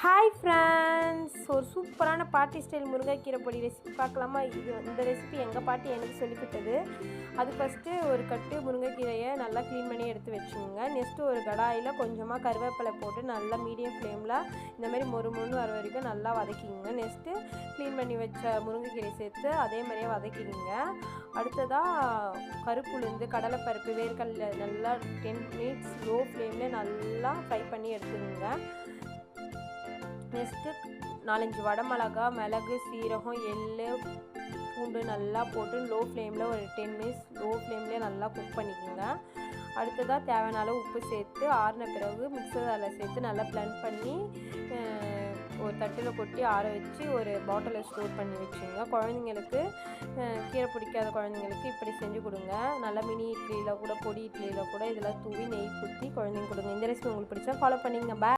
Hi friends, ஒரு சூப்பரான பாட்டி ஸ்டைல் முருங்கைக்கீரை பொடி ரெசிபி பார்க்கலாமா? இந்த ரெசிபி எங்கள் பாட்டி எனக்கு சொல்லிவிட்டது. அது ஃபஸ்ட்டு ஒரு கட்டு முருங்கைக்கீரையை நல்லா க்ளீன் பண்ணி எடுத்து வச்சுக்கோங்க. நெக்ஸ்ட்டு ஒரு கடாயில் கொஞ்சமாக கருவேப்பிலை போட்டு நல்லா மீடியம் ஃப்ளேமில் இந்தமாதிரி மொறு வர வரைக்கும் நல்லா வதக்கிங்க. நெக்ஸ்ட்டு க்ளீன் பண்ணி வச்ச முருங்கைக்கீரை சேர்த்து அதே மாதிரியே வதக்கிங்க. அடுத்ததாக கருப்புளுந்து, கடலைப்பருப்பு, வேர்க்கடலை நல்லா 10 மினிட்ஸ் லோ ஃப்ளேமில் நல்லா ஃப்ரை பண்ணி எடுத்துக்கோங்க. நெக்ஸ்ட்டு 4-5 வடமிளகா, மிளகு, சீரகம், எள்ளு, பூண்டு நல்லா போட்டு லோ ஃப்ளேமில் ஒரு 10 மினிட்ஸ் லோ ஃப்ளேம்லேயே நல்லா குக் பண்ணிக்கோங்க. அடுத்ததாக தேவையான அளவு உப்பு சேர்த்து ஆறின பிறகு மிக்சரில் சேர்த்து நல்லா பிளெண்ட் பண்ணி ஒரு தட்டில் கொட்டி ஆற வச்சு ஒரு பாட்டிலில் ஸ்டோர் பண்ணி வச்சுங்க. குழந்தைங்களுக்கு கீரை பிடிக்காத குழந்தைங்களுக்கு இப்படி செஞ்சு கொடுங்க. நல்லா மினி இட்லியில் கூட, பொடி இட்லியில் கூட இதெல்லாம் தூவி நெய் ஊற்றி குழந்தைங்க கொடுங்க. இந்த ரெசிபி உங்களுக்கு பிடிச்சா ஃபாலோ பண்ணிங்க. பாய்.